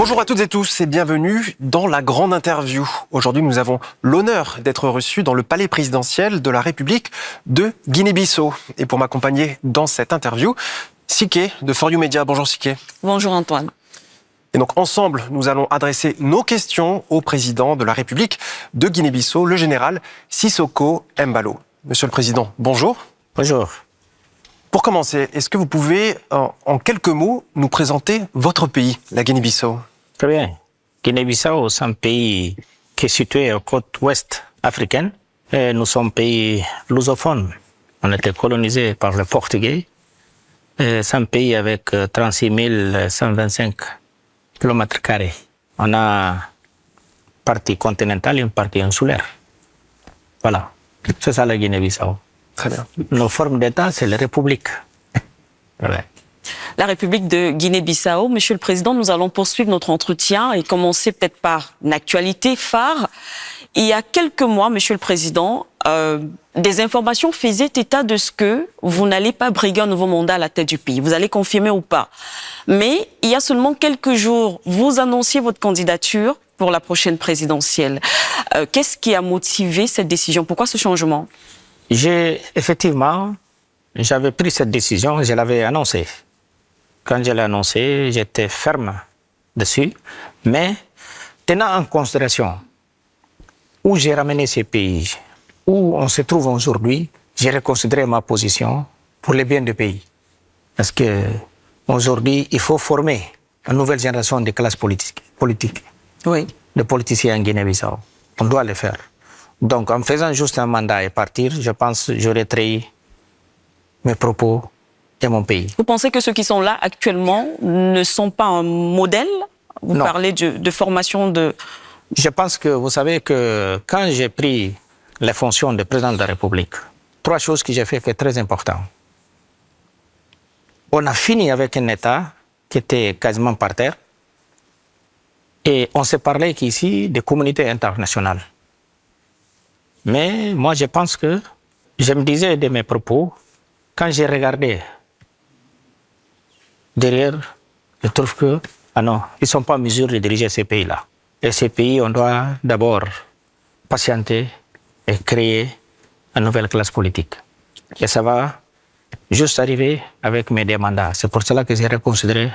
Bonjour à toutes et tous et bienvenue dans la grande interview. Aujourd'hui, nous avons l'honneur d'être reçus dans le palais présidentiel de la République de Guinée-Bissau. Et pour m'accompagner dans cette interview, Siké de For You Media. Bonjour Siké. Bonjour Antoine. Et donc ensemble, nous allons adresser nos questions au président de la République de Guinée-Bissau, le général Sissoko Embalo. Monsieur le Président, bonjour. Bonjour. Pour commencer, est-ce que vous pouvez, en quelques mots, nous présenter votre pays, la Guinée-Bissau? Très bien. Guinée-Bissau, c'est un pays qui est situé aux côtes ouest africaines. Et nous sommes un pays lusophone. On a été colonisé par les Portugais. C'est un pays avec 36 125 km². On a une partie continentale et une partie insulaire. Voilà. C'est ça la Guinée-Bissau. Très bien. Nos formes d'État, c'est la République. Ouais. La République de Guinée-Bissau. Monsieur le Président, nous allons poursuivre notre entretien et commencer peut-être par une actualité phare. Il y a quelques mois, Monsieur le Président, des informations faisaient état de ce que vous n'allez pas briguer un nouveau mandat à la tête du pays. Vous allez confirmer ou pas. Mais il y a seulement quelques jours, vous annonciez votre candidature pour la prochaine présidentielle. Qu'est-ce qui a motivé cette décision? Pourquoi ce changement? Effectivement, j'avais pris cette décision, je l'avais annoncée. Quand je l'ai annoncée, j'étais ferme dessus, mais tenant en considération où j'ai ramené ces pays, où on se trouve aujourd'hui, j'ai reconsidéré ma position pour le bien du pays. Parce que aujourd'hui, il faut former une nouvelle génération de classes politiques, Oui. de politiciens en Guinée-Bissau. On doit le faire. Donc, en faisant juste un mandat et partir, je pense que j'aurais trahi mes propos et mon pays. Vous pensez que ceux qui sont là actuellement ne sont pas un modèle? Vous Non. parlez de formation de... Je pense que vous savez que quand j'ai pris les fonctions de président de la République, 3 choses que j'ai fait qui sont très importantes. On a fini avec un État qui était quasiment par terre et on s'est parlé qu'ici des communautés internationales. Mais moi, je pense que je me disais de mes propos, quand j'ai regardé derrière, je trouve que, ah non, ils ne sont pas en mesure de diriger ces pays-là. Et ces pays, on doit d'abord patienter et créer une nouvelle classe politique. Et ça va juste arriver avec mes 2 mandats. C'est pour cela que j'ai reconsidéré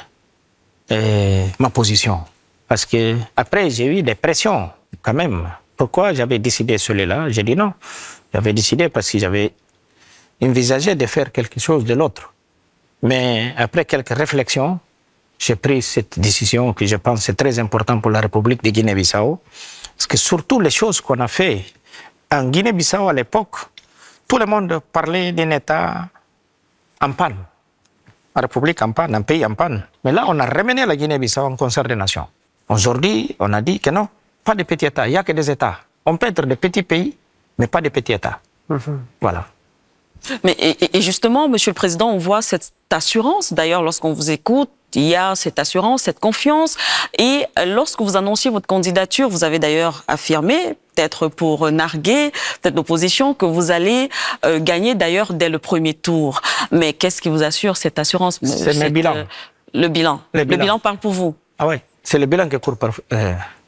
ma position. Parce que après, j'ai eu des pressions quand même. Pourquoi j'avais décidé celui-là? J'ai dit non. J'avais décidé parce que j'avais envisagé de faire quelque chose de l'autre. Mais après quelques réflexions, j'ai pris cette décision que je pense est très importante pour la République de Guinée-Bissau. Parce que surtout les choses qu'on a fait en Guinée-Bissau à l'époque, tout le monde parlait d'un État en panne. Une République en panne, un pays en panne. Mais là, on a ramené la Guinée-Bissau en concert des nations. Aujourd'hui, on a dit que non. Pas de petits États, il n'y a que des États. On peut être des petits pays, mais pas des petits États. Voilà. Mais et justement, Monsieur le Président, on voit cette assurance. D'ailleurs, lorsqu'on vous écoute, il y a cette assurance, cette confiance. Et lorsque vous annonciez votre candidature, vous avez d'ailleurs affirmé, peut-être pour narguer, peut-être l'opposition, que vous allez gagner d'ailleurs dès le premier tour. Mais qu'est-ce qui vous assure cette assurance? C'est le bilan. Le bilan. Le bilan parle pour vous. Ah oui, c'est le bilan qui court par...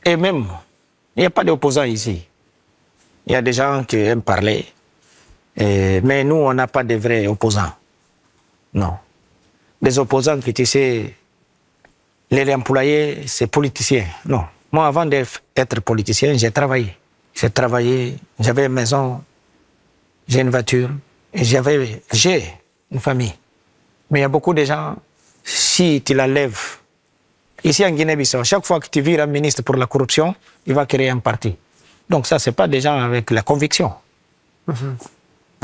et même, il n'y a pas d'opposants ici. Il y a des gens qui aiment parler. Mais nous, on n'a pas de vrais opposants. Non. Des opposants qui, tu sais, les employés, c'est politiciens. Non. Moi, avant d'être politicien, j'ai travaillé. J'ai travaillé, j'avais une maison, j'ai une voiture, et j'ai une famille. Mais il y a beaucoup de gens, si tu la lèves, ici en Guinée-Bissau, chaque fois que tu vires un ministre pour la corruption, il va créer un parti. Donc ça, ce n'est pas des gens avec la conviction.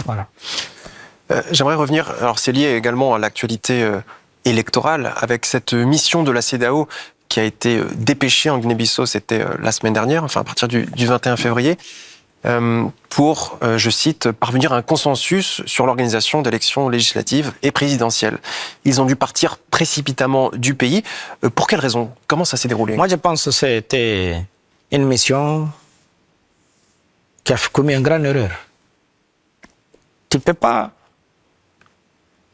Voilà. J'aimerais revenir, alors c'est lié également à l'actualité électorale, avec cette mission de la CEDEAO qui a été dépêchée en Guinée-Bissau, c'était la semaine dernière, enfin à partir du 21 février, pour, je cite, parvenir à un consensus sur l'organisation d'élections législatives et présidentielles. Ils ont dû partir précipitamment du pays. Pour quelles raisons? Comment ça s'est déroulé? Moi, je pense que c'était une mission qui a commis une grande erreur. Tu ne peux pas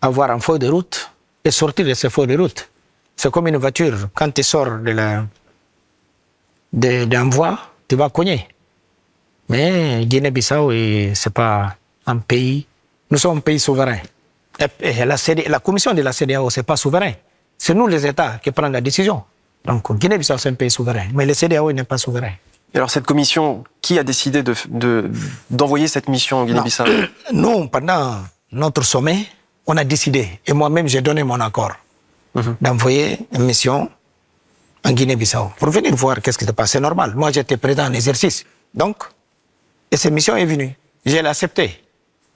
avoir un feu de route et sortir de ce feu de route. C'est comme une voiture. Quand tu sors de d'envoi, tu vas cogner. Mais Guinée-Bissau, ce n'est pas un pays. Nous sommes un pays souverain. Et la commission de la CEDEAO, ce n'est pas souverain. C'est nous, les États, qui prenons la décision. Donc Guinée-Bissau, c'est un pays souverain. Mais le CEDEAO, il n'est pas souverain. Et alors cette commission, qui a décidé d'envoyer cette mission en Guinée-Bissau? Nous, pendant notre sommet, on a décidé, et moi-même j'ai donné mon accord, d'envoyer une mission en Guinée-Bissau pour venir voir qu'est-ce qui se passe. C'est normal. Moi, j'étais président en exercice. Donc, et cette mission est venue. Je l'ai acceptée,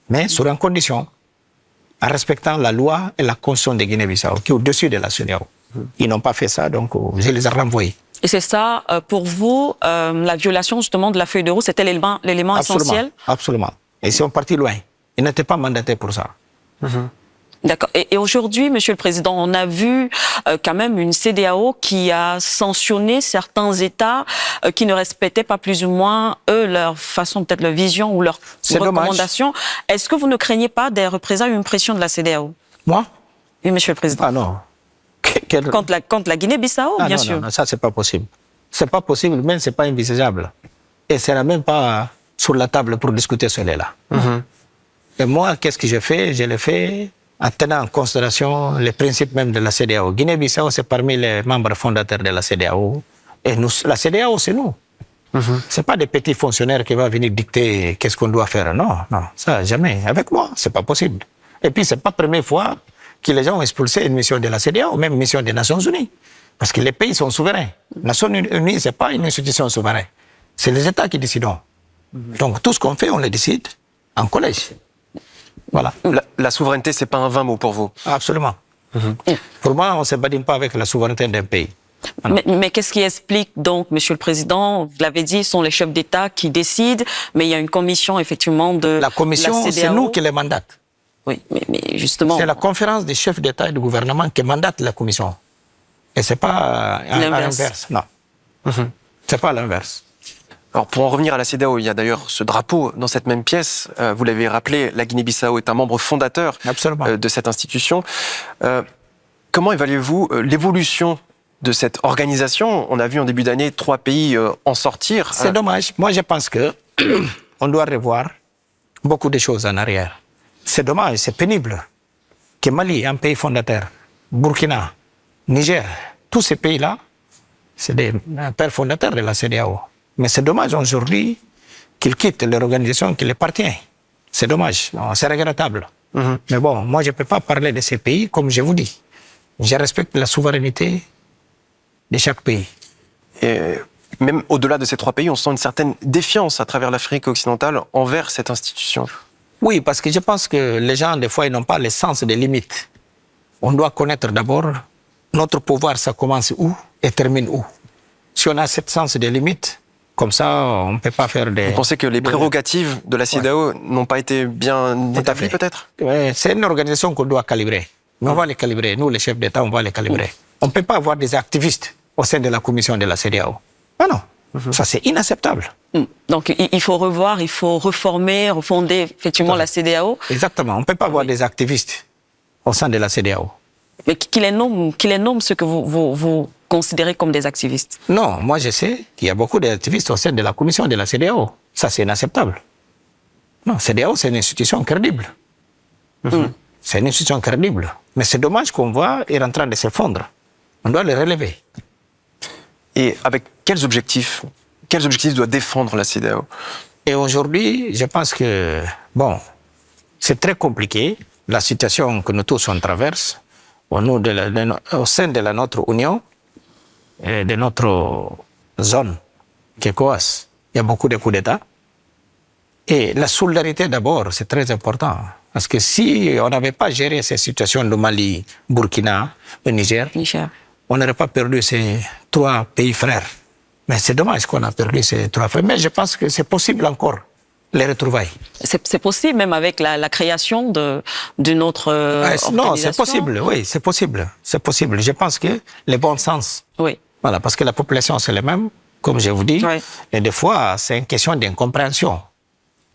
mais sur une condition, en respectant la loi et la constitution de Guinée-Bissau, qui est au-dessus de la CEDEAO. Ils n'ont pas fait ça, donc je les ai renvoyés. Et c'est ça, pour vous, la violation justement de la feuille de route, c'était l'élément essentiel? Absolument. Et ils sont partis loin. Ils n'étaient pas mandatés pour ça. D'accord. Et aujourd'hui, Monsieur le Président, on a vu quand même une CEDEAO qui a sanctionné certains États qui ne respectaient pas plus ou moins, eux, leur façon, peut-être leur vision ou leurs recommandations. Est-ce que vous ne craignez pas des représailles ou une pression de la CEDEAO? Moi? Oui, Monsieur le Président. Ah non. Contre la Guinée-Bissau, bien sûr. Non, ça, c'est pas possible. C'est pas possible, même c'est pas envisageable. Et ce n'est même pas sur la table pour discuter cela. Et moi, qu'est-ce que je fais? Je le fais en tenant en considération les principes même de la CEDEAO. Guinée-Bissau, c'est parmi les membres fondateurs de la CEDEAO. Et nous, la CEDEAO, c'est nous. Ce n'est pas des petits fonctionnaires qui vont venir dicter qu'est-ce qu'on doit faire. Non, non, ça, jamais. Avec moi, ce n'est pas possible. Et puis, ce n'est pas la première fois que les gens ont expulsé une mission de la CEDEAO, ou même une mission des Nations Unies. Parce que les pays sont souverains. Les Nations Unies, ce n'est pas une institution souveraine. C'est les États qui décident. Donc, tout ce qu'on fait, on le décide en collège. Voilà. La souveraineté, ce n'est pas un vain mot pour vous? Absolument. Pour moi, on ne se badine pas avec la souveraineté d'un pays. Mais qu'est-ce qui explique donc, Monsieur le Président, vous l'avez dit, ce sont les chefs d'État qui décident, mais il y a une commission effectivement de la commission, c'est nous qui les mandate. Oui, mais justement... C'est la conférence des chefs d'État et de gouvernement qui mandate la commission. Et ce n'est pas à l'inverse. Non. Ce n'est pas à l'inverse. Alors pour en revenir à la CEDEAO, il y a d'ailleurs ce drapeau dans cette même pièce. Vous l'avez rappelé, la Guinée-Bissau est un membre fondateur de cette institution. Comment évaluez-vous l'évolution de cette organisation? On a vu en début d'année 3 pays en sortir. C'est dommage. Moi, je pense qu'on doit revoir beaucoup de choses en arrière. C'est dommage, c'est pénible que Mali, un pays fondateur, Burkina, Niger, tous ces pays-là, c'est des pères fondateurs de la CEDEAO. Mais c'est dommage aujourd'hui qu'ils quittent leur organisation qui les appartient. C'est dommage, c'est regrettable. Mais bon, moi je ne peux pas parler de ces pays comme je vous dis. Je respecte la souveraineté de chaque pays. Et même au-delà de ces 3 pays, on sent une certaine défiance à travers l'Afrique occidentale envers cette institution. Oui, parce que je pense que les gens, des fois, ils n'ont pas le sens des limites. On doit connaître d'abord notre pouvoir, ça commence où et termine où. Si on a ce sens des limites, comme ça, on ne peut pas faire des... Vous pensez que les prérogatives de la CEDEAO n'ont pas été bien établies, peut-être? Oui, c'est une organisation qu'on doit calibrer. Mais on va les calibrer. Nous, les chefs d'État, on va les calibrer. On ne peut pas avoir des activistes au sein de la commission de la CEDEAO. Ah non, ça c'est inacceptable. Donc il faut revoir, il faut reformer, refonder effectivement la CEDEAO. Exactement, on ne peut pas avoir des activistes au sein de la CEDEAO. Mais qui les nomme ce que vous considérez comme des activistes? Non, moi je sais qu'il y a beaucoup d'activistes au sein de la commission de la CEDEAO. Ça c'est inacceptable. Non, CEDEAO c'est une institution crédible. C'est une institution crédible. Mais c'est dommage qu'on voit elle est en train de s'effondrer. On doit les relever. Et avec quels objectifs doit défendre la CEDEAO? Et aujourd'hui, je pense que, bon, c'est très compliqué, la situation que nous tous on traverse, au sein de notre Union, et de notre zone qui est COAS. Il y a beaucoup de coups d'État. Et la solidarité d'abord, c'est très important. Parce que si on n'avait pas géré ces situations de Mali, Burkina, le Niger, on n'aurait pas perdu ces 3 pays frères. Mais c'est dommage qu'on a perdu ces 3 frères. Mais je pense que c'est possible encore, les retrouvailles. C'est possible même avec la création d'une autre organisation? Non, c'est possible, oui, c'est possible. C'est possible. Je pense que le bon sens. Oui. Voilà, parce que la population, c'est la même, comme je vous dis. Oui. Et des fois, c'est une question d'incompréhension.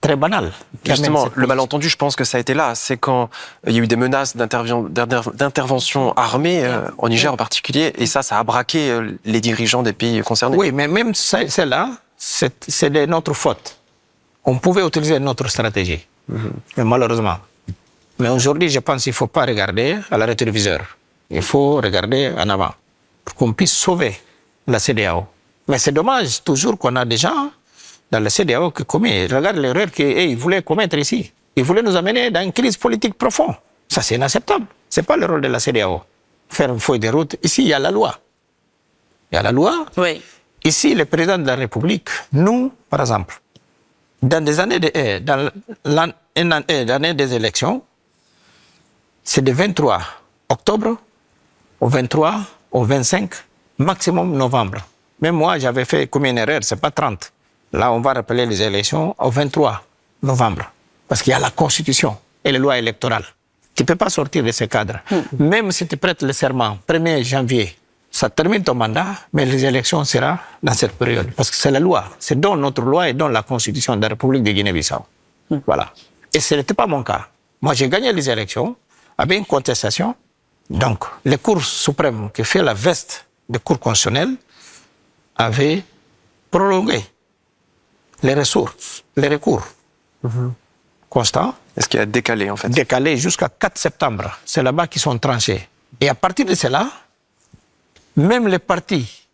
très banal. Justement, le malentendu, je pense que ça a été là. C'est quand il y a eu des menaces d'intervention armée, en Niger en particulier, et ça a braqué les dirigeants des pays concernés. Oui, mais même celle-là, c'est de notre faute. On pouvait utiliser notre stratégie, mais malheureusement. Mais aujourd'hui, je pense qu'il ne faut pas regarder à la rétroviseur. Il faut regarder en avant pour qu'on puisse sauver la CEDEAO. Mais c'est dommage toujours qu'on a des gens dans la CEDEAO qui commettent. Regarde l'erreur qu'ils voulaient commettre ici. Ils voulaient nous amener dans une crise politique profonde. Ça, c'est inacceptable. Ce n'est pas le rôle de la CEDEAO. Faire une feuille de route. Ici, il y a la loi. Il y a la loi. Oui. Ici, le président de la République, nous, par exemple, dans des années dans l'année des élections, c'est de 23 octobre au 23 au 25, maximum novembre. Même moi, j'avais fait comme une erreur, c'est pas 30. Là, on va rappeler les élections au 23 novembre. Parce qu'il y a la Constitution et les lois électorales. Tu ne peux pas sortir de ce cadre. Même si tu prêtes le serment 1er janvier, ça termine ton mandat, mais les élections seront dans cette période. Parce que c'est la loi. C'est dans notre loi et dans la Constitution de la République de Guinée-Bissau. Voilà. Et ce n'était pas mon cas. Moi, j'ai gagné les élections avec une contestation. Donc, les cours suprêmes qui fait la veste des cours constitutionnels avaient prolongé les ressources, les recours constants. Est-ce qu'il a décalé, en fait? Décalé jusqu'à 4 septembre. C'est là-bas qu'ils sont tranchés. Et à partir de cela, même les partis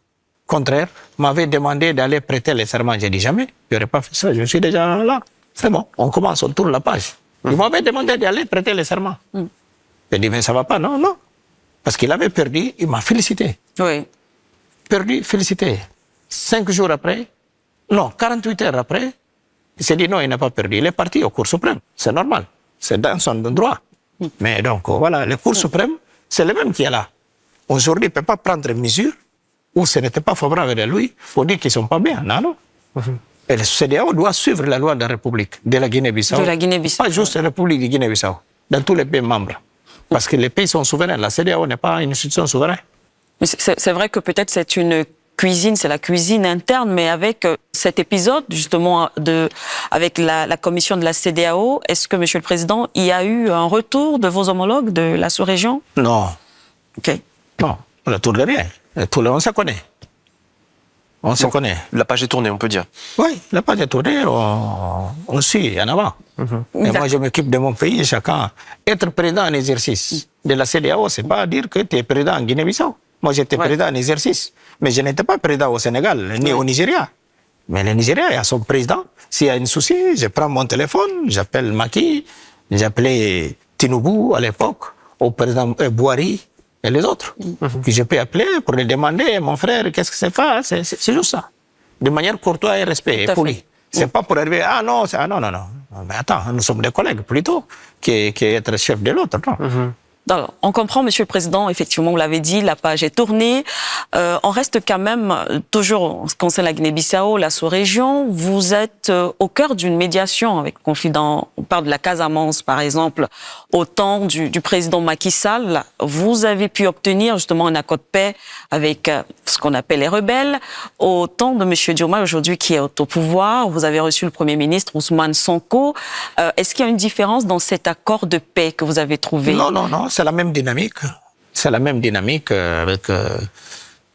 contraires m'avaient demandé d'aller prêter les serments. J'ai dit jamais, je n'aurais pas fait ça, je suis déjà là. C'est bon, on commence, on tourne la page. Ils m'avaient demandé d'aller prêter les serments. J'ai dit, mais ça ne va pas, non, non. Parce qu'il avait perdu, il m'a félicité. Oui. Perdu, félicité. 5 jours après, non, 48 heures après, il s'est dit non, il n'a pas perdu. Il est parti au Cour suprême. C'est normal. C'est dans son droit. Mais donc, voilà, le Cour suprême, c'est le même qui est là. Aujourd'hui, il ne peut pas prendre une mesure où ce n'était pas favorable à lui pour dire qu'ils ne sont pas bien. Non, non. Et le CEDEAO doit suivre la loi de la République de la Guinée-Bissau. De la Guinée-Bissau. Pas juste la République de Guinée-Bissau, dans tous les pays membres. Parce que les pays sont souverains. La CEDEAO n'est pas une institution souveraine. Mais c'est vrai que peut-être c'est une cuisine, c'est la cuisine interne, mais avec cet épisode, justement, avec la commission de la CEDEAO, est-ce que, Monsieur le Président, il y a eu un retour de vos homologues de la sous-région? Non. OK. Non, on retour de rien. On se connaît. On se connaît. La page est tournée, on peut dire. Oui, la page est tournée, on suit en avant. Et moi, je m'occupe de mon pays, chacun. Être président en exercice de la CEDEAO, ce n'est pas dire que tu es président en Guinée-Bissau. Moi, j'étais président en exercice. Mais je n'étais pas président au Sénégal, ni au Nigeria. Mais le Nigeria, il a son président. S'il y a un souci, je prends mon téléphone, j'appelle Macky, j'appelais Tinubu à l'époque, au président Bouhari et les autres. Que je peux appeler pour lui demander, mon frère, qu'est-ce que c'est pas? C'est juste ça. De manière courtoise et respect, et poli. C'est pas pour arriver, non, non. Mais attends, nous sommes des collègues plutôt qu'être chef de l'autre, non. Alors, on comprend, Monsieur le Président, effectivement, vous l'avez dit, la page est tournée. On reste quand même, toujours en ce qui concerne la Guinée-Bissau, la sous-région, vous êtes au cœur d'une médiation avec confident. On parle de la Casamance, par exemple, au temps du président Macky Sall. Vous avez pu obtenir justement un accord de paix avec ce qu'on appelle les rebelles. Au temps de Monsieur Diomaye, aujourd'hui, qui est au pouvoir, vous avez reçu le Premier ministre Ousmane Sonko. Est-ce qu'il y a une différence dans cet accord de paix que vous avez trouvé? Non, non, non. C'est la même dynamique. C'est la même dynamique avec...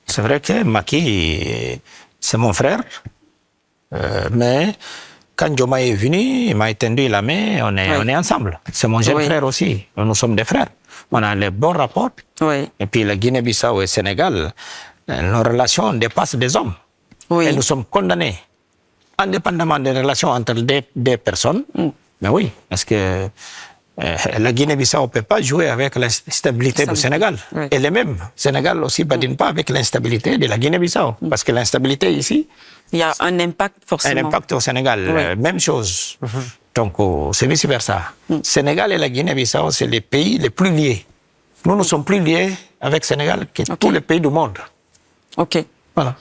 c'est vrai que Macky, c'est mon frère. Mais quand Diomaye est venu, il m'a étendu la main, on est ensemble. C'est mon jeune frère aussi. Nous sommes des frères. On a les bons rapports. Et puis la Guinée-Bissau et le Sénégal, nos relations dépassent des hommes. Et nous sommes condamnés, indépendamment des relations entre des personnes. Mais oui, parce que... la Guinée-Bissau ne peut pas jouer avec la stabilité du Sénégal. Et le même, Sénégal aussi ne badine pas avec l'instabilité de la Guinée-Bissau. Parce que l'instabilité ici... Il y a un impact forcément. Un impact au Sénégal, même chose. Donc c'est vice-versa. Sénégal et la Guinée-Bissau, c'est les pays les plus liés. Nous sommes plus liés avec Sénégal que tous les pays du monde. OK. Voilà.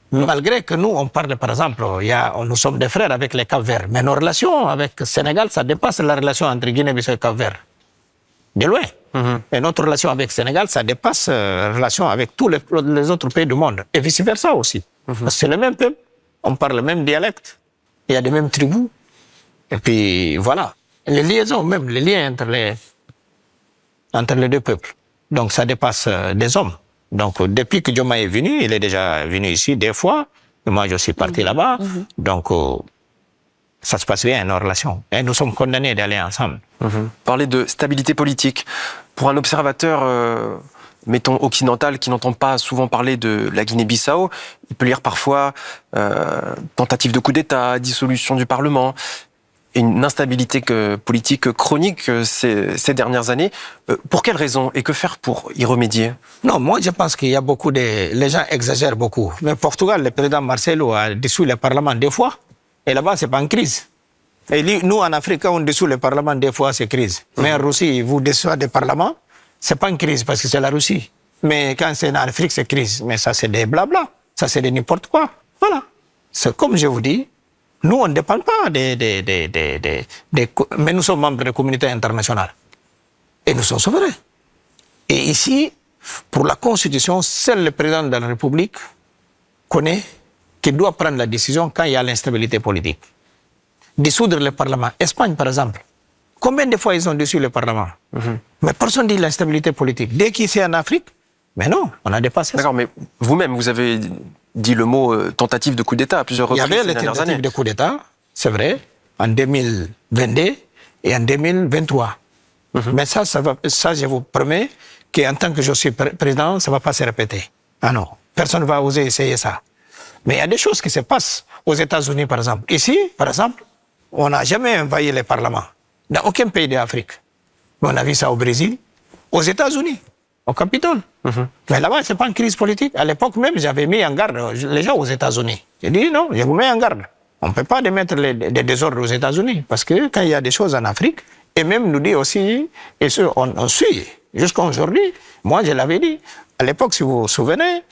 Malgré que nous, on parle, par exemple, nous sommes des frères avec les Cap-Verts, mais nos relations avec le Sénégal, ça dépasse la relation entre Guinée-Bissau et Cap-Vert. De loin. Et notre relation avec le Sénégal, ça dépasse la relation avec tous les autres pays du monde. Et vice-versa aussi. Parce que c'est le même peuple, on parle le même dialecte, il y a les mêmes tribus, Et puis voilà, les liaisons, même les liens entre les deux peuples. Donc ça dépasse des hommes. Donc depuis que Diomaye est venu, il est déjà venu ici des fois. Moi, je suis parti là-bas. Donc ça se passe bien, nos relations. Et nous sommes condamnés d'aller ensemble. Parler de stabilité politique. Pour un observateur, mettons, occidental, qui n'entend pas souvent parler de la Guinée-Bissau, il peut lire parfois tentative de coup d'État, dissolution du Parlement, et une instabilité politique chronique ces dernières années. Pour quelles raisons et que faire pour y remédier? Non, moi je pense qu'il y a beaucoup de... Les gens exagèrent beaucoup. Mais Portugal, le président Marcelo a dissous le Parlement deux fois. Et là-bas, c'est pas une crise. Et nous, en Afrique, on dissout le Parlement deux fois, c'est crise. Mais en Russie, vous dissoudez le Parlement, c'est pas une crise parce que c'est la Russie. Mais quand c'est en Afrique, c'est crise. Mais ça, c'est des blabla. Ça, c'est de n'importe quoi. Voilà. C'est comme je vous dis, nous, on ne dépend pas mais nous sommes membres de la communauté internationale. Et nous sommes souverains. Et ici, pour la Constitution, seul le président de la République connaît qu'il doit prendre la décision quand il y a l'instabilité politique. Dissoudre le Parlement. Espagne, par exemple. Combien de fois ils ont dissous le Parlement? Mais personne ne dit l'instabilité politique. Dès qu'il est en Afrique, mais non, on a dépassé ça. D'accord, mais vous-même, vous avez dit le mot tentative de coup d'État à plusieurs reprises. Il y avait les tentatives de coup d'État, c'est vrai, en 2022 et en 2023. Mais ça, je vous promets qu'en tant que je suis président, ça ne va pas se répéter. Ah non, personne ne va oser essayer ça. Mais il y a des choses qui se passent aux États-Unis, par exemple. Ici, par exemple, on n'a jamais envahi les parlements. Dans aucun pays d'Afrique. On a vu ça au Brésil, aux États-Unis, au Capitole. Mais là-bas, ce n'est pas une crise politique. À l'époque même, j'avais mis en garde les gens aux États-Unis. J'ai dit non, je vous mets en garde. On ne peut pas mettre des désordres aux États-Unis. Parce que quand il y a des choses en Afrique, et même nous dit aussi, et on suit jusqu'à aujourd'hui, moi je l'avais dit, à l'époque, si vous vous souvenez,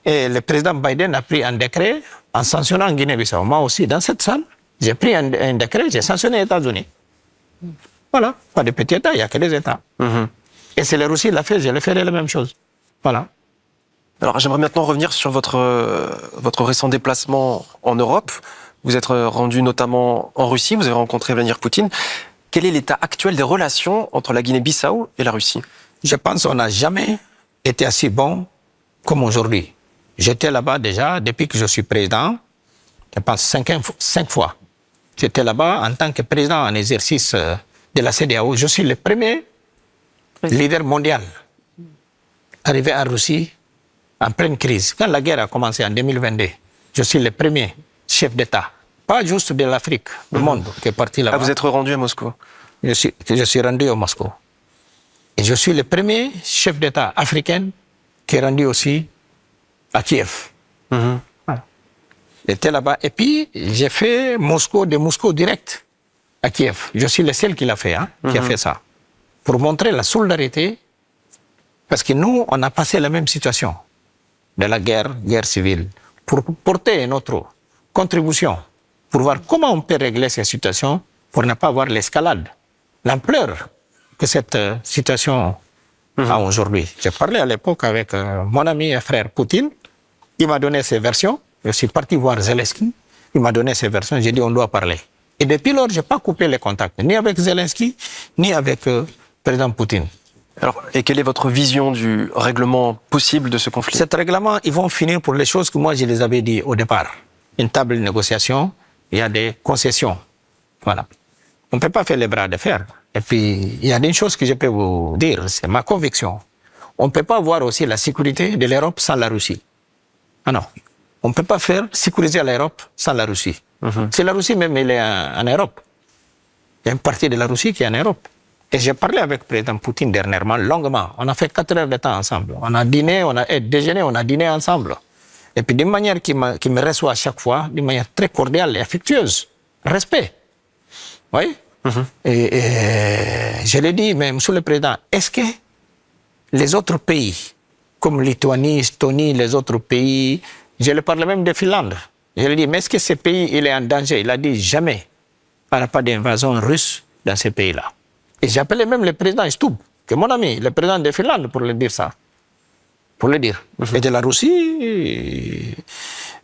et le président Biden a pris un décret en sanctionnant Guinée-Bissau. Moi aussi, dans cette salle, j'ai pris un décret, j'ai sanctionné les États-Unis. Voilà, pas de petits États, il n'y a que des États. Et si la Russie l'a fait, je le ferai la même chose. Voilà. Alors j'aimerais maintenant revenir sur votre récent déplacement en Europe. Vous êtes rendu notamment en Russie, vous avez rencontré Vladimir Poutine. Quel est l'état actuel des relations entre la Guinée-Bissau et la Russie? Je pense qu'on n'a jamais été aussi bon comme aujourd'hui. J'étais là-bas déjà depuis que je suis président, je pense 5 fois. J'étais là-bas en tant que président en exercice de la CEDEAO. Je suis le premier leader mondial arrivé en Russie en pleine crise. Quand la guerre a commencé en 2022, je suis le premier chef d'État, pas juste de l'Afrique, du monde, qui est parti là-bas. Ah, vous êtes rendu à Moscou? Je suis rendu à Moscou. Et je suis le premier chef d'État africain qui est rendu aussi à Kiev. Voilà. J'étais là-bas. Et puis, j'ai fait de Moscou direct à Kiev. Je suis le seul qui l'a fait, qui a fait ça. Pour montrer la solidarité, parce que nous, on a passé la même situation de la guerre civile, pour porter notre contribution, pour voir comment on peut régler cette situation, pour ne pas avoir l'escalade, l'ampleur que cette situation a aujourd'hui. J'ai parlé à l'époque avec mon ami et frère Poutine, il m'a donné ses versions, je suis parti voir Zelensky, il m'a donné ses versions, j'ai dit on doit parler. Et depuis lors, je n'ai pas coupé les contacts, ni avec Zelensky, ni avec le président Poutine. Alors, et quelle est votre vision du règlement possible de ce conflit? Cet règlement, ils vont finir pour les choses que moi je les avais dit au départ. Une table de négociation, il y a des concessions. Voilà. On ne peut pas faire les bras de fer. Et puis, il y a une chose que je peux vous dire, c'est ma conviction. On ne peut pas avoir aussi la sécurité de l'Europe sans la Russie. Ah non. On ne peut pas faire sécuriser l'Europe sans la Russie. C'est la Russie même, elle est en Europe. Il y a une partie de la Russie qui est en Europe. Et j'ai parlé avec le président Poutine dernièrement, longuement. On a fait 4 heures de temps ensemble. On a dîné, on a déjeuné, on a dîné ensemble. Et puis d'une manière qui me reçoit à chaque fois, d'une manière très cordiale et affectueuse. Respect. Oui. Et je l'ai dit, mais monsieur le président, est-ce que les autres pays, comme Lituanie, Estonie, les autres pays, je le parlais même de Finlande, je lui ai dit, mais est-ce que ce pays il est en danger? Il a dit jamais. Il n'y aura pas d'invasion russe dans ces pays-là. Et j'ai appelé même le président Stubb, qui est mon ami, le président de Finlande, pour le dire ça. Pour le dire. Et de la Russie,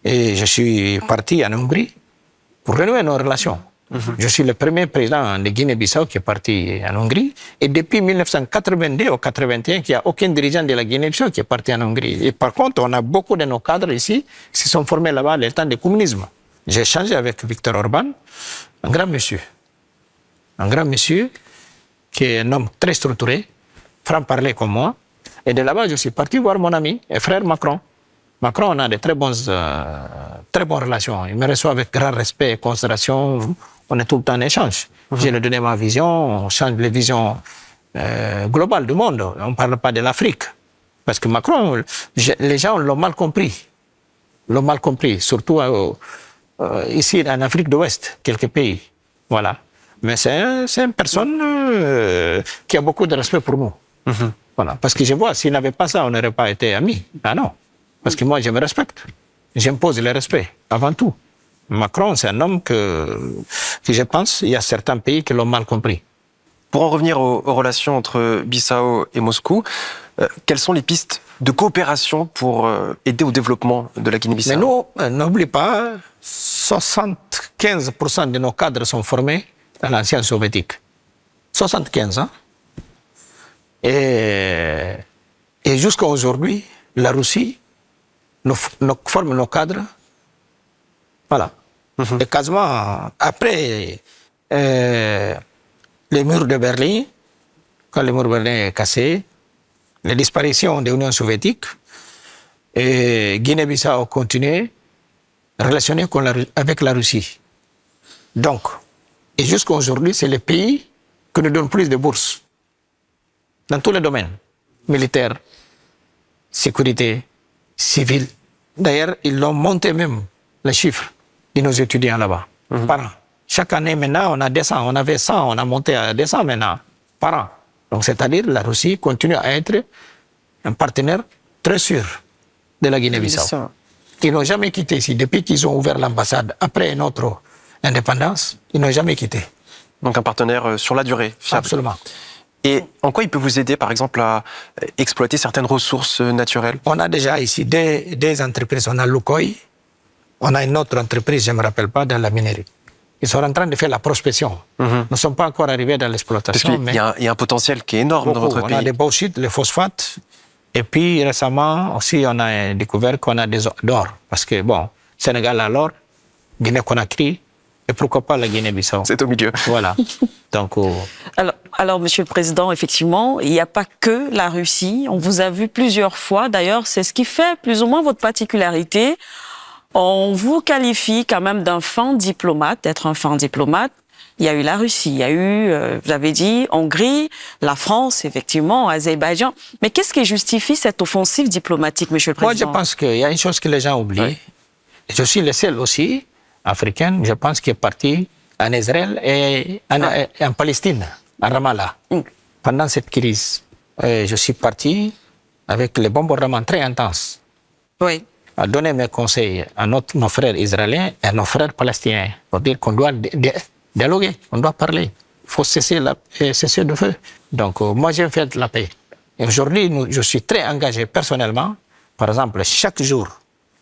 et je suis parti en Hongrie pour renouer nos relations. Je suis le premier président de Guinée-Bissau qui est parti en Hongrie. Et depuis 1982 ou 81, il n'y a aucun dirigeant de la Guinée-Bissau qui est parti en Hongrie. Et par contre, on a beaucoup de nos cadres ici qui se sont formés là-bas le temps du communisme. J'ai échangé avec Viktor Orban, un grand monsieur. Un grand monsieur qui est un homme très structuré, franc-parler comme moi. Et de là-bas, je suis parti voir mon ami et frère Macron. Macron, on a de très bonnes relations. Il me reçoit avec grand respect et considération. On est tout le temps en échange. Je lui ai donné ma vision, on change les visions globales du monde. On ne parle pas de l'Afrique. Parce que Macron, les gens l'ont mal compris. L'ont mal compris, surtout ici en Afrique de l'Ouest, quelques pays. Voilà. Mais c'est une personne qui a beaucoup de respect pour nous. Voilà. Parce que je vois, s'il n'avait pas ça, on n'aurait pas été amis. Ah non. Parce que moi, je me respecte. J'impose le respect, avant tout. Macron, c'est un homme que je pense, il y a certains pays qui l'ont mal compris. Pour en revenir aux relations entre Bissau et Moscou, quelles sont les pistes de coopération pour aider au développement de la Guinée-Bissau? Mais nous, n'oublie pas, 75% de nos cadres sont formés dans l'ancien soviétique. 75, hein? Et jusqu'à aujourd'hui, la Russie nous forme nos cadres. Voilà. Et quasiment après les murs de Berlin, quand le mur de Berlin est cassé, la disparition de l'Union soviétique, et Guinée-Bissau a continué à relationner avec la Russie. Donc, et jusqu'à aujourd'hui, c'est le pays qui nous donne plus de bourses dans tous les domaines, militaires, sécurité, civile. D'ailleurs, ils l'ont monté même, les chiffres de nos étudiants là-bas, par an. Chaque année, maintenant, on a 200, on avait 100, on a monté à 200 maintenant, par an. Donc, c'est-à-dire la Russie continue à être un partenaire très sûr de la Guinée-Bissau. Ils n'ont jamais quitté ici. Depuis qu'ils ont ouvert l'ambassade, après notre indépendance, ils n'ont jamais quitté. Donc un partenaire sur la durée, fiable. Absolument. Et en quoi il peut vous aider, par exemple, à exploiter certaines ressources naturelles? On a déjà ici des entreprises. On a Lukoil, on a une autre entreprise, je ne me rappelle pas, dans la minerie. Ils sont en train de faire la prospection. Nous ne sommes pas encore arrivés dans l'exploitation. Parce qu'il y a un potentiel qui est énorme dans votre pays. On a des bauxites, les phosphates. Et puis récemment aussi, on a découvert qu'on a des d'or. Parce que, bon, Sénégal a l'or, Guinée-Conakry, et pourquoi pas la Guinée-Bissau. C'est au milieu. Voilà. Donc, alors, Monsieur le Président, effectivement, il n'y a pas que la Russie. On vous a vu plusieurs fois. D'ailleurs, c'est ce qui fait plus ou moins votre particularité. On vous qualifie quand même d'un fin diplomate, d'être un fin diplomate. Il y a eu la Russie, il y a eu, vous avez dit, Hongrie, la France, effectivement, Azerbaïdjan. Mais qu'est-ce qui justifie cette offensive diplomatique, Monsieur le Président? Moi, je pense qu'il y a une chose que les gens oublient. Oui. Je suis le seul aussi, africain, je pense, qui est parti en Israël et en Palestine, à Ramallah. Pendant cette crise, je suis parti avec les bombardements très intenses. Oui. À donner mes conseils à nos frères israéliens et à nos frères palestiniens pour dire qu'on doit dialoguer, on doit parler. Il faut cesser le feu. Donc, moi, j'ai fait la paix. Et aujourd'hui, je suis très engagé personnellement. Par exemple, chaque jour,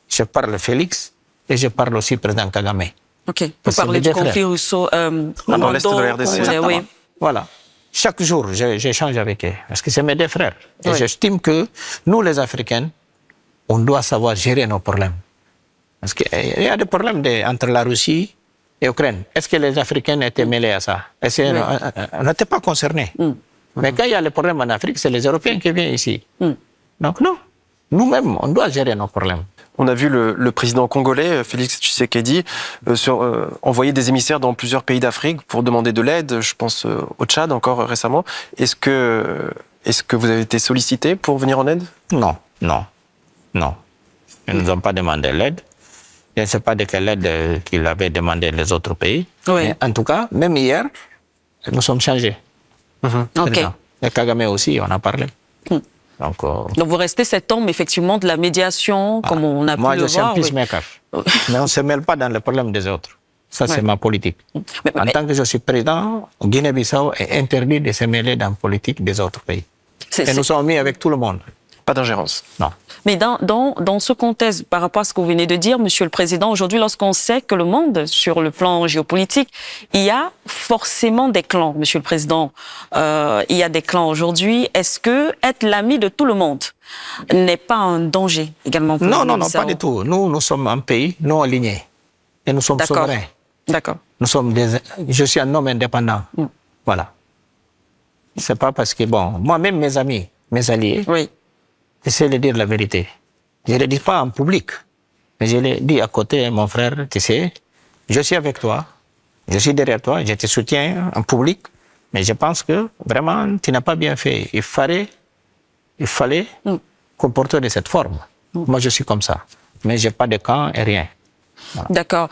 je parle Félix et je parle aussi président Kagame. OK. Vous parlez du conflit dans l'est de la RDC. Oui. Voilà. Chaque jour, j'échange avec eux. Parce que c'est mes deux frères. Et j'estime que nous, les Africains, on doit savoir gérer nos problèmes. Parce qu'il y a des problèmes entre la Russie et l'Ukraine. Est-ce que les Africains étaient mêlés à ça? On n'était pas concernés. Mais quand il y a les problèmes en Afrique, c'est les Européens qui viennent ici. Donc non, nous-mêmes, on doit gérer nos problèmes. On a vu le président congolais, Félix Tshisekedi, envoyer des émissaires dans plusieurs pays d'Afrique pour demander de l'aide. Je pense au Tchad encore récemment. Est-ce que vous avez été sollicité pour venir en aide? Non. Ils ne nous ont pas demandé l'aide. Je ne sais pas de quelle aide qu'ils avaient demandé les autres pays. Oui. Mais en tout cas, même hier, nous sommes changés. OK. Et Kagame aussi, on a parlé. Donc vous restez cet homme, effectivement, de la médiation, comme on a pu le voir. Moi, je suis un peacemaker. Mais on ne se mêle pas dans les problèmes des autres. Ça, c'est ma politique. En tant que je suis président, Guinée-Bissau est interdit de se mêler dans la politique des autres pays. Et nous sommes mis avec tout le monde. Pas d'ingérence. Non. Mais dans ce contexte, par rapport à ce que vous venez de dire, Monsieur le Président, aujourd'hui, lorsqu'on sait que le monde, sur le plan géopolitique, il y a forcément des clans, Monsieur le Président. Il y a des clans aujourd'hui. Est-ce que être l'ami de tout le monde n'est pas un danger également pour Non, Guinée-Bissau? pas du tout. Nous sommes un pays non aligné. Et nous sommes souverains. D'accord. Je suis un homme indépendant. Voilà. C'est pas parce que, moi-même, mes amis, mes alliés, Oui. j'essaie de dire la vérité. Je ne le dis pas en public, mais je le dis à côté, mon frère, tu sais, je suis avec toi, je suis derrière toi, je te soutiens en public, mais je pense que vraiment, tu n'as pas bien fait. Il fallait comporter de cette forme. Moi, je suis comme ça, mais je n'ai pas de camp et rien. Voilà. D'accord.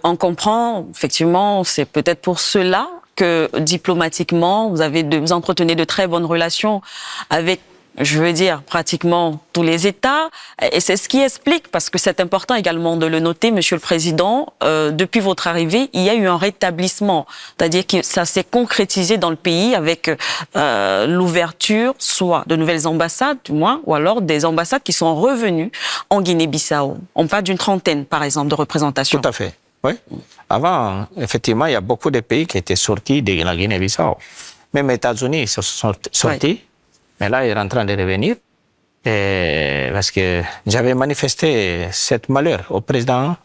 On comprend, effectivement, c'est peut-être pour cela que diplomatiquement, vous entretenez de très bonnes relations avec, je veux dire, pratiquement tous les États. Et c'est ce qui explique, parce que c'est important également de le noter, Monsieur le Président, depuis votre arrivée, il y a eu un rétablissement. C'est-à-dire que ça s'est concrétisé dans le pays avec l'ouverture, soit de nouvelles ambassades, du moins, ou alors des ambassades qui sont revenues en Guinée-Bissau. On parle d'une trentaine, par exemple, de représentations. Tout à fait, oui. Avant, effectivement, il y a beaucoup de pays qui étaient sortis de la Guinée-Bissau. Même les États-Unis se sont sortis. Oui. Mais là, il est en train de revenir parce que j'avais manifesté cette malheur au président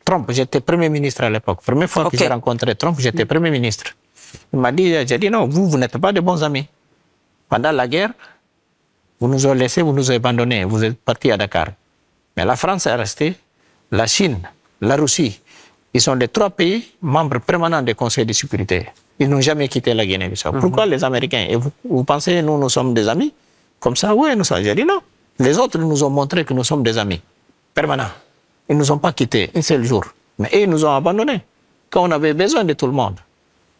Trump. J'étais Premier ministre à l'époque. Première fois que j'ai rencontré Trump, j'étais Premier ministre. Il m'a dit, j'ai dit non, vous n'êtes pas de bons amis. Pendant la guerre, vous nous avez laissés, vous nous avez abandonnés, vous êtes partis à Dakar. Mais la France est restée, la Chine, la Russie. Ils sont les 3 pays membres permanents du Conseil de sécurité. Ils n'ont jamais quitté la Guinée-Bissau. Pourquoi les Américains? Et vous pensez, nous sommes des amis? Comme ça, oui, nous sommes. J'ai dit non. Les autres nous ont montré que nous sommes des amis permanents. Ils ne nous ont pas quittés un seul jour. Mais ils nous ont abandonnés quand on avait besoin de tout le monde.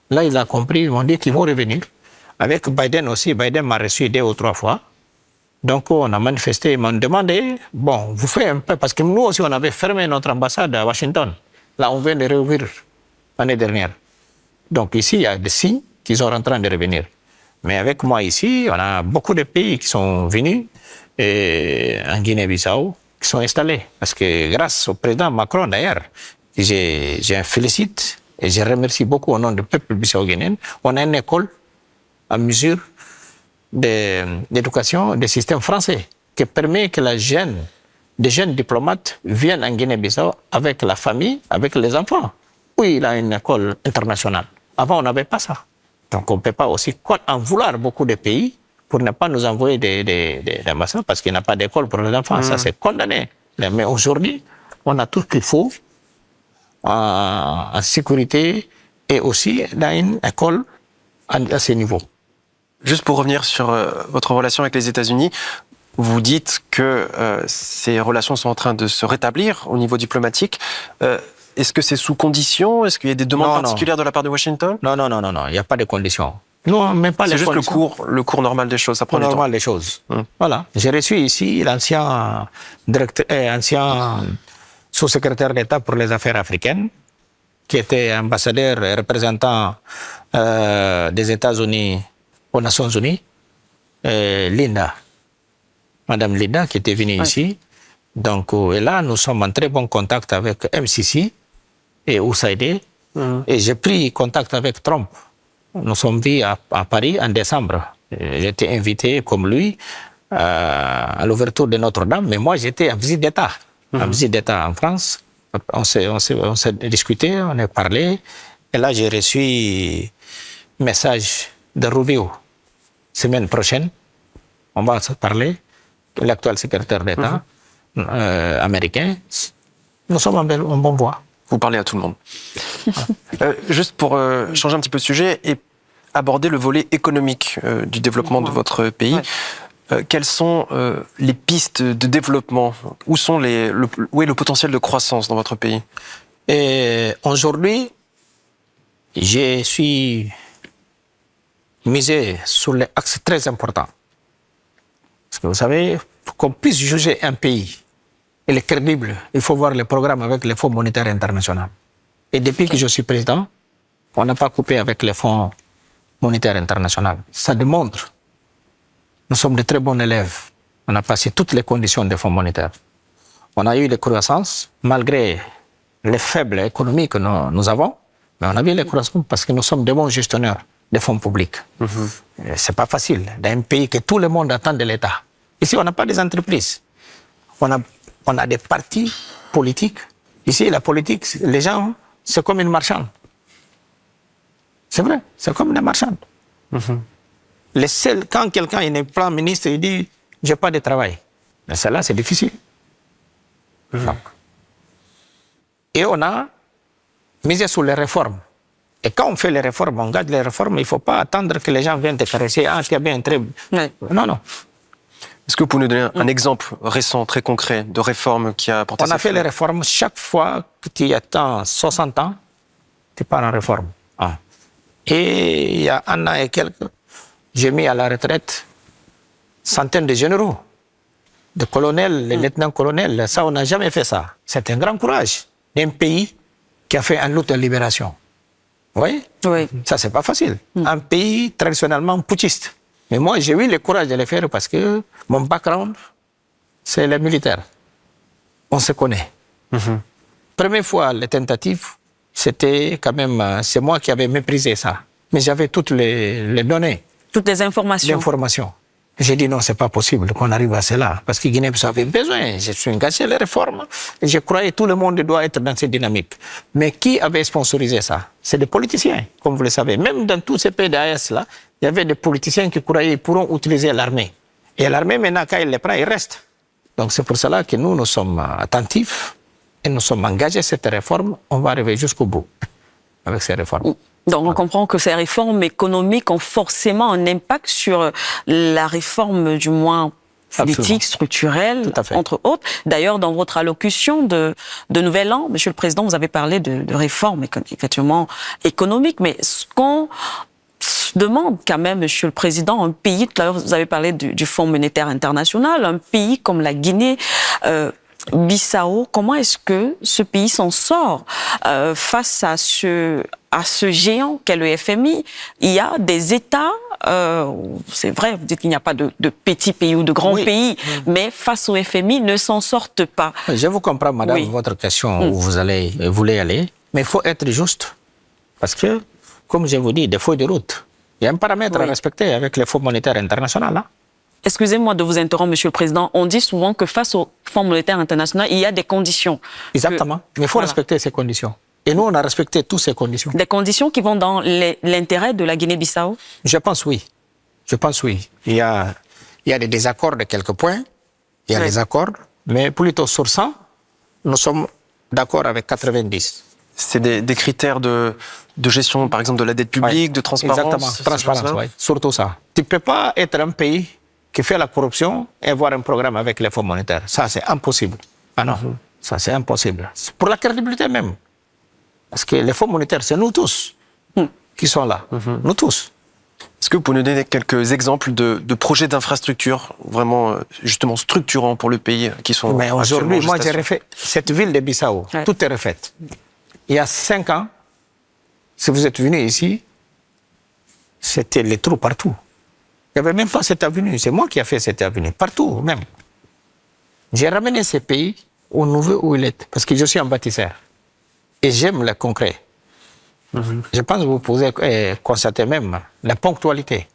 Là, ils ont compris, ils m'ont dit qu'ils vont revenir. Avec Biden aussi, Biden m'a reçu 2 ou 3 fois. Donc, on a manifesté, ils m'ont demandé, vous faites un peu, parce que nous aussi, on avait fermé notre ambassade à Washington. Là, on vient de réouvrir l'année dernière. Donc ici, il y a des signes qu'ils sont en train de revenir. Mais avec moi ici, on a beaucoup de pays qui sont venus en Guinée-Bissau, qui sont installés. Parce que grâce au président Macron, d'ailleurs, je félicite et je remercie beaucoup au nom du peuple bissau-guinéen. On a une école à mesure d'éducation du système français qui permet que des jeunes diplomates viennent en Guinée-Bissau avec la famille, avec les enfants. Oui, il a une école internationale. Avant, on n'avait pas ça. Donc, on ne peut pas aussi en vouloir beaucoup de pays pour ne pas nous envoyer des ambassades parce qu'il n'y a pas d'école pour les enfants. Ça, c'est condamné. Mais aujourd'hui, on a tout ce qu'il faut en sécurité et aussi dans une école à ce niveau. Juste pour revenir sur votre relation avec les États-Unis, vous dites que ces relations sont en train de se rétablir au niveau diplomatique. Est-ce que c'est sous condition? Est-ce qu'il y a des demandes particulières de la part de Washington? Non, il n'y a pas de conditions. Non, même pas les conditions. C'est juste le cours normal des choses, ça prend du temps. Normal des choses. Voilà. J'ai reçu ici l'ancien sous-secrétaire d'État pour les affaires africaines, qui était ambassadeur et représentant des États-Unis aux Nations Unies, Linda. Madame Linda, qui était venue ici. Donc, et là, nous sommes en très bon contact avec MCC et Oussaïdé. Et j'ai pris contact avec Trump. Nous sommes vus à Paris en décembre. J'étais invité, comme lui, à l'ouverture de Notre-Dame, mais moi, j'étais en visite d'État. En visite d'État en France. On s'est discuté, on a parlé. Et là, j'ai reçu un message de Rubio. Semaine prochaine, on va se parler. L'actuel secrétaire d'État américain. Nous sommes en bonne voie. Vous parlez à tout le monde. Juste pour changer un petit peu de sujet et aborder le volet économique du développement de votre pays. Quelles sont les pistes de développement? Où est le potentiel de croissance dans votre pays? Aujourd'hui, je suis misé sur les axes très importants. Parce que vous savez, pour qu'on puisse juger un pays, il est crédible, il faut voir les programmes avec le Fonds monétaire international. Et depuis que je suis président, on n'a pas coupé avec le Fonds monétaire international. Ça démontre, nous sommes de très bons élèves. On a passé toutes les conditions des fonds monétaires. On a eu les croissances, malgré les faibles économies que nous avons, mais on a eu les croissances parce que nous sommes des bons gestionnaires des fonds publics. C'est pas facile dans un pays que tout le monde attend de l'État. Ici, on n'a pas des entreprises. On a des partis politiques. Ici, la politique, les gens, c'est comme une marchande. C'est vrai, c'est comme une marchande. Quand quelqu'un est Premier ministre, il dit « j'ai pas de travail ». Mais cela, c'est difficile. Donc. Et on a misé sur les réformes. Et quand on fait les réformes, on garde les réformes, il ne faut pas attendre que les gens viennent te caresser. Ah, tu as bien très... Ouais. Non, non. Est-ce que vous pouvez nous donner un exemple récent, très concret, de réforme qui a apporté On a fait les réformes. Chaque fois que tu attends 60 ans, tu pars en réforme. Ah. Et il y a un an et quelques, j'ai mis à la retraite centaines de généraux, de colonels, les lieutenants-colonels. Ça, on n'a jamais fait ça. C'est un grand courage d'un pays qui a fait une lutte de libération. Vous voyez? Oui. Ça, c'est pas facile. Un pays traditionnellement putschiste. Mais moi, j'ai eu le courage de le faire parce que mon background, c'est le militaire. On se connaît. Première fois, les tentatives, c'était quand même... C'est moi qui avais méprisé ça. Mais j'avais toutes les données. Toutes les informations. L'information. J'ai dit non, c'est pas possible qu'on arrive à cela. Parce que Guinée-Bissau avait besoin. Je suis engagé les réformes. Et je croyais que tout le monde doit être dans cette dynamique. Mais qui avait sponsorisé ça? C'est des politiciens, comme vous le savez. Même dans tous ces PDAS là, il y avait des politiciens qui croyaient qu'ils pourront utiliser l'armée. Et l'armée, maintenant, quand il les prend, il reste. Donc c'est pour cela que nous sommes attentifs et nous sommes engagés cette réforme. On va arriver jusqu'au bout avec ces réformes. Donc on comprend que ces réformes économiques ont forcément un impact sur la réforme, du moins politique, structurelle, entre autres. D'ailleurs, dans votre allocution de Nouvel An, Monsieur le Président, vous avez parlé de réformes effectivement économiques, mais ce qu'on demande quand même, Monsieur le Président, un pays, tout à l'heure vous avez parlé du Fonds monétaire international, un pays comme la Guinée, Bissau, comment est-ce que ce pays s'en sort face à ce géant qu'est le FMI? Il y a des États, c'est vrai, vous dites qu'il n'y a pas de petits pays ou de grands pays, mais face au FMI, ne s'en sortent pas. Je vous comprends, madame, votre question où vous voulez aller, mais il faut être juste. Parce que, comme je vous dis, des feuilles de route, il y a un paramètre à respecter avec le Fonds monétaire international. Hein? Excusez-moi de vous interrompre, Monsieur le Président. On dit souvent que face au Fonds monétaire international, il y a des conditions. Exactement. Mais il faut respecter ces conditions. Et nous, on a respecté toutes ces conditions. Des conditions qui vont dans l'intérêt de la Guinée-Bissau? Je pense oui. Je pense oui. Il y a des désaccords de quelques points. Il y a des accords. Mais plutôt sur 100, nous sommes d'accord avec 90. C'est des critères de gestion, par exemple, de la dette publique, de transparence? Exactement. Transparence, oui. Surtout ça. Tu ne peux pas être un pays qui fait la corruption et avoir un programme avec les fonds monétaires. Ça, c'est impossible. Ah non, ça, c'est impossible. Pour la crédibilité même. Parce que les fonds monétaires, c'est nous tous qui sont là. Nous tous. Est-ce que vous pouvez nous donner quelques exemples de projets d'infrastructure vraiment, justement, structurants pour le pays qui sont... Mais aujourd'hui, moi, j'ai refait cette ville de Bissau. Tout est refait. Il y a 5 ans, si vous êtes venu ici, c'était les trous partout. Il n'y avait même pas cette avenue. C'est moi qui ai fait cette avenue. Partout, même. J'ai ramené ce pays au niveau où il est. Parce que je suis un bâtisseur. Et j'aime le concret. Je pense que vous pouvez constater même la ponctualité.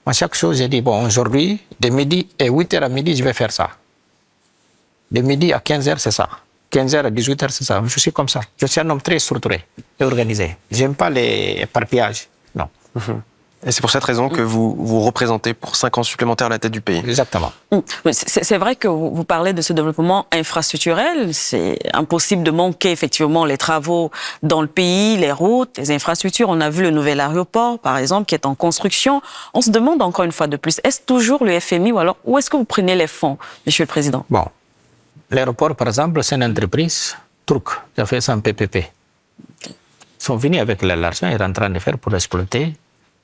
Moi, chaque chose, j'ai dit, bon, aujourd'hui, de midi et 8h à midi, je vais faire ça. De midi à 15h, c'est ça. 15h à 18h, c'est ça. Je suis comme ça. Je suis un homme très structuré et organisé. Je n'aime pas les éparpillages. Non. Et c'est pour cette raison que vous représentez pour 5 ans supplémentaires la tête du pays. Exactement. C'est vrai que vous parlez de ce développement infrastructurel. C'est impossible de manquer effectivement les travaux dans le pays, les routes, les infrastructures. On a vu le nouvel aéroport, par exemple, qui est en construction. On se demande encore une fois de plus, est-ce toujours le FMI ou alors où est-ce que vous prenez les fonds, Monsieur le Président? Bon, l'aéroport, par exemple, c'est une entreprise turque qui a fait ça en PPP. Ils sont venus avec l'argent, ils sont en train de faire pour exploiter.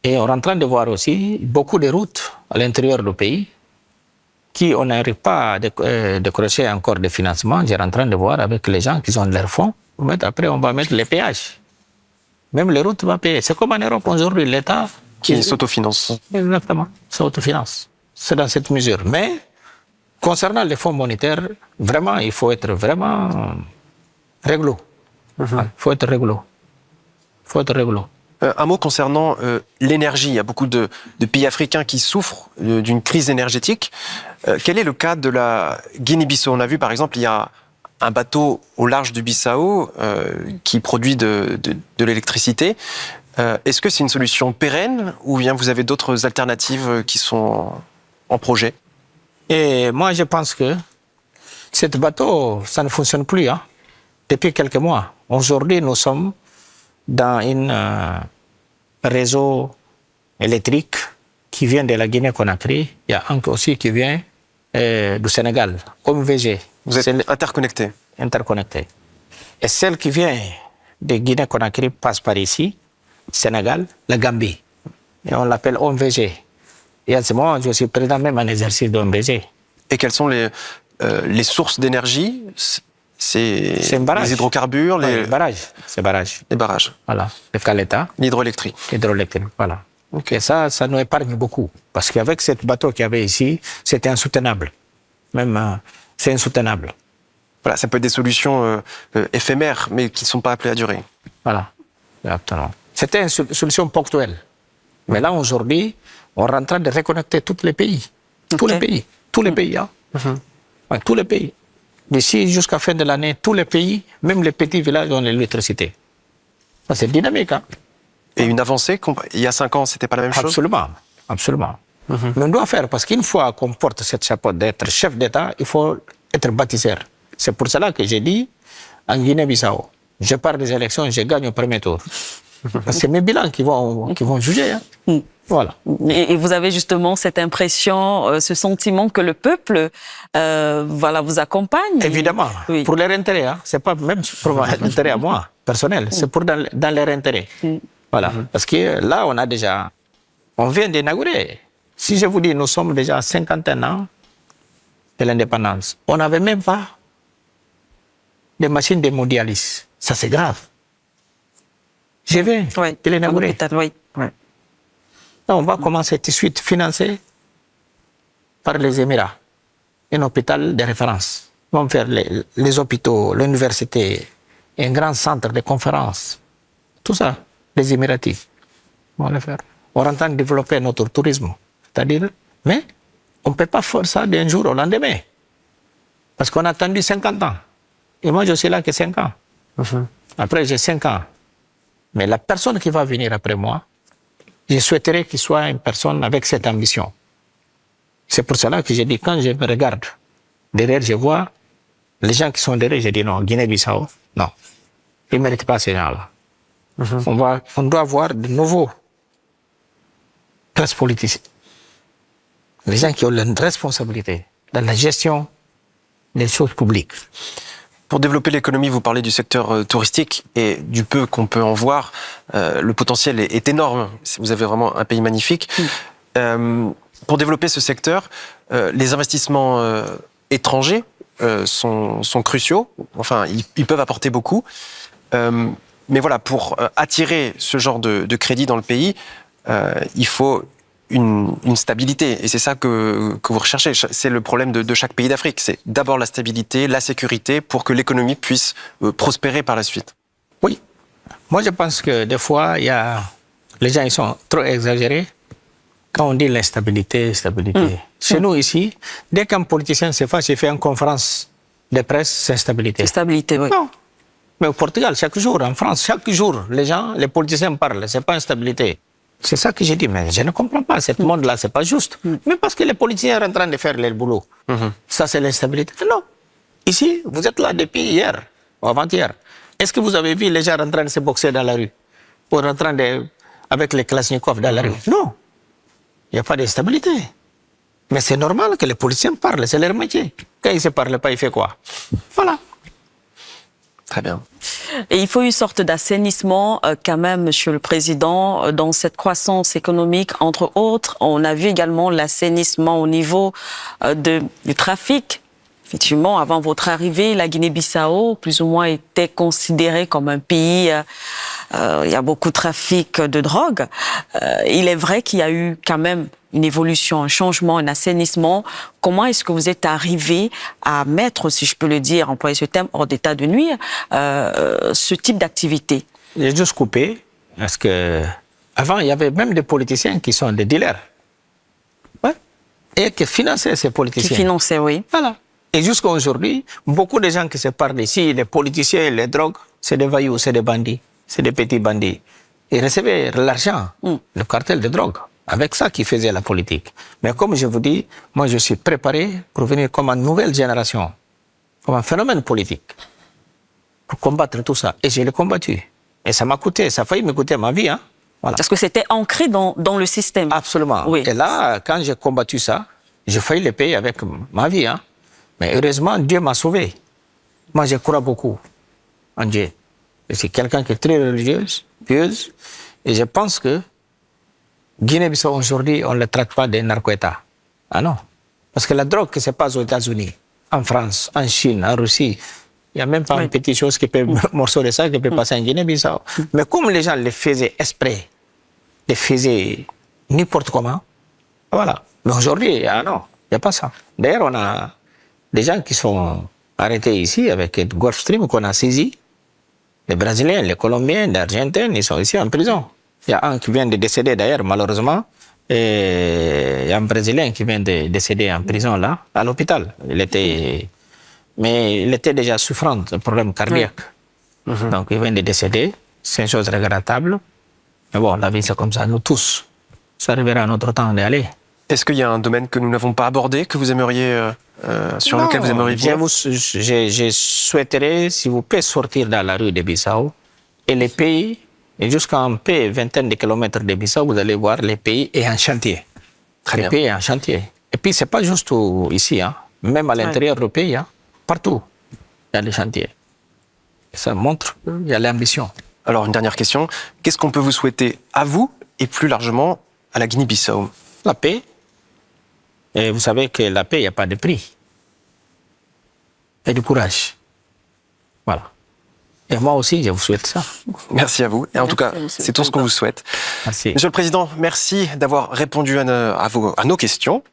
Et on est en train de voir aussi beaucoup de routes à l'intérieur du pays qui on n'arrive pas à décrocher encore des financements. J'ai en train de voir avec les gens qui ont leurs fonds. Après, on va mettre les péages. Même les routes vont payer. C'est comme en Europe aujourd'hui, l'État... Qui s'autofinance. Exactement, s'autofinance. C'est dans cette mesure. Mais Concernant les fonds monétaires, vraiment, il faut être vraiment réglo. Il faut être réglo. Il faut être réglo. Un mot concernant l'énergie. Il y a beaucoup de pays africains qui souffrent d'une crise énergétique. Quel est le cas de la Guinée-Bissau? On a vu par exemple, il y a un bateau au large du Bissau qui produit de l'électricité. Est-ce que c'est une solution pérenne ou bien vous avez d'autres alternatives qui sont en projet? Et moi, je pense que ce bateau, ça ne fonctionne plus depuis quelques mois. Aujourd'hui, nous sommes dans un réseau électrique qui vient de la Guinée-Conakry. Il y a un aussi qui vient du Sénégal, OMVG. Vous êtes interconnectés? Interconnectés. Et celle qui vient de Guinée-Conakry passe par ici, Sénégal, la Gambie. Et on l'appelle OMVG. Et à ce moment, je suis président même en exercice d'OMVG. Et quelles sont les sources d'énergie? C'est les hydrocarbures, les barrages. C'est barrages. Les barrages. Voilà. Les Caleta. L'hydroélectrique. L'hydroélectrique, voilà. Okay. Et ça nous épargne beaucoup. Parce qu'avec ce bateau qu'il y avait ici, c'était insoutenable. Même, c'est insoutenable. Voilà, ça peut être des solutions éphémères, mais qui ne sont pas appelées à durer. Voilà. Exactement. C'était une solution ponctuelle. Mais là, aujourd'hui, on est en train de reconnecter tous les pays. Tous les pays. Tous les pays. Ouais, tous les pays. D'ici jusqu'à la fin de l'année, tous les pays, même les petits villages, ont l'électricité. C'est dynamique. Et une avancée, il y a 5 ans, c'était pas la même chose? Absolument, absolument. Mais on doit faire, parce qu'une fois qu'on porte cette chapeau d'être chef d'État, il faut être bâtisseur. C'est pour cela que j'ai dit, en Guinée-Bissau, je pars des élections, je gagne au premier tour. C'est mes bilans qui vont juger. Voilà. Et vous avez justement cette impression, ce sentiment que le peuple voilà, vous accompagne? Évidemment, oui. Pour leur intérêt. C'est pas même pour mon intérêt à moi, personnel. C'est pour dans leur intérêt. Voilà. Parce que là, on vient d'inaugurer. Si je vous dis, nous sommes déjà à 51 ans de l'indépendance. On n'avait même pas de machines de mondialistes. Ça, c'est grave. Je viens de l'inaugurer. Oui. On va commencer tout de suite financé par les Émirats. Un hôpital de référence. Ils vont faire les hôpitaux, l'université, un grand centre de conférences. Tout ça, les Émiratis vont le faire. On est en train de développer notre tourisme. C'est-à-dire, mais on ne peut pas faire ça d'un jour au lendemain. Parce qu'on a attendu 50 ans. Et moi, je suis là que 5 ans. Après, j'ai 5 ans. Mais la personne qui va venir après moi, je souhaiterais qu'il soit une personne avec cette ambition. C'est pour cela que j'ai dit, quand je me regarde, derrière, je vois les gens qui sont derrière, je dis non, Guinée-Bissau, non. Ils ne méritent pas ces gens-là. On doit avoir de nouveaux classes politiques. Les gens qui ont une responsabilité dans la gestion des choses publiques. Pour développer l'économie, vous parlez du secteur touristique et du peu qu'on peut en voir. Le potentiel est énorme. Vous avez vraiment un pays magnifique. Pour développer ce secteur, les investissements étrangers sont cruciaux. Enfin, ils peuvent apporter beaucoup. Mais voilà, pour attirer ce genre de crédit dans le pays, il faut une stabilité. Et c'est ça que vous recherchez. C'est le problème de chaque pays d'Afrique. C'est d'abord la stabilité, la sécurité, pour que l'économie puisse prospérer par la suite. Oui. Moi, je pense que des fois, les gens ils sont trop exagérés quand on dit l'instabilité, stabilité. Chez nous, ici, dès qu'un politicien se fâche, il fait une conférence de presse, c'est stabilité. Stabilité, oui. Non. Mais au Portugal, chaque jour, en France, chaque jour, les politiciens parlent. C'est pas instabilité. C'est ça que j'ai dit, mais je ne comprends pas. Ce monde-là, c'est pas juste. Mais parce que les politiciens sont en train de faire leur boulot. Ça, c'est l'instabilité. Non. Ici, vous êtes là depuis hier ou avant-hier. Est-ce que vous avez vu les gens en train de se boxer dans la rue? Ou en train avec les Kalachnikov dans la rue? Non. Il n'y a pas d'instabilité. Mais c'est normal que les politiciens parlent, c'est leur métier. Quand ils ne se parlent pas, ils font quoi? Voilà. Très bien. Et il faut une sorte d'assainissement quand même, Monsieur le Président, dans cette croissance économique. Entre autres, on a vu également l'assainissement au niveau du trafic Effectivement, avant votre arrivée, la Guinée-Bissau, plus ou moins, était considérée comme un pays. Il y a beaucoup de trafic de drogue. Il est vrai qu'il y a eu quand même une évolution, un changement, un assainissement. Comment est-ce que vous êtes arrivé à mettre, si je peux le dire, employer ce terme, hors d'état de nuire, ce type d'activité? J'ai juste coupé, parce que avant, il y avait même des politiciens qui sont des dealers. Ouais. Et qui finançaient ces politiciens. Qui finançaient, oui. Voilà. Et jusqu'à aujourd'hui, beaucoup de gens qui se parlent ici, les politiciens, les drogues, c'est des voyous, c'est des bandits, c'est des petits bandits. Ils recevaient l'argent, le cartel de drogue. Avec ça qu'ils faisaient la politique. Mais comme je vous dis, moi je suis préparé pour venir comme une nouvelle génération, comme un phénomène politique, pour combattre tout ça. Et je l'ai combattu. Et ça m'a coûté, ça a failli me coûter ma vie. Hein. Voilà. Parce que c'était ancré dans le système. Absolument. Oui. Et là, quand j'ai combattu ça, j'ai failli le payer avec ma vie. Hein. Mais heureusement, Dieu m'a sauvé. Moi, je crois beaucoup en Dieu. Je suis quelqu'un qui est très religieuse, pieuse, et je pense que Guinée-Bissau aujourd'hui, on ne le traite pas de narco-État. Ah non. Parce que la drogue, ce n'est pas aux États-Unis, en France, en Chine, en Russie. Il n'y a même pas une petite chose qui peut, morceau de ça qui peut passer en Guinée-Bissau. Mais comme les gens le faisaient exprès, le faisaient n'importe comment, voilà. Mais aujourd'hui, ah non, il n'y a pas ça. D'ailleurs, on a des gens qui sont arrêtés ici avec le Gulf Stream qu'on a saisi. Les Brésiliens, les Colombiens, les Argentins, ils sont ici en prison. Il y a un qui vient de décéder d'ailleurs, malheureusement. Et il y a un Brésilien qui vient de décéder en prison là, à l'hôpital. Mais il était déjà souffrant d'un problème cardiaque. Donc il vient de décéder. C'est une chose regrettable. Mais bon, la vie c'est comme ça, nous tous. Ça arrivera à notre temps d'aller. Est-ce qu'il y a un domaine que nous n'avons pas abordé, que vous aimeriez, sur lequel vous aimeriez venir? Je souhaiterais, s'il vous plaît, sortir dans la rue de Bissau et les pays, et jusqu'à un peu vingtaine de kilomètres de Bissau, vous allez voir les pays est en chantier. Très bien. Les pays est en chantier. Et puis, ce n'est pas juste ici, hein. Même à l'intérieur du pays, hein. Partout, il y a des chantiers. Et ça montre qu'il y a l'ambition. Alors, une dernière question. Qu'est-ce qu'on peut vous souhaiter à vous et plus largement à la Guinée-Bissau? La paix. Et vous savez que la paix, il n'y a pas de prix. Et du courage. Voilà. Et moi aussi, je vous souhaite ça. Merci à vous. Et en tout cas, c'est tout ce qu'on vous souhaite. Merci. Monsieur le Président, merci d'avoir répondu à nos questions.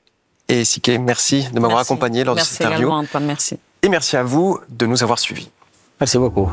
Et Siké, merci de m'avoir accompagné lors de cette interview. Merci également, Antoine, merci. Et merci à vous de nous avoir suivis. Merci beaucoup.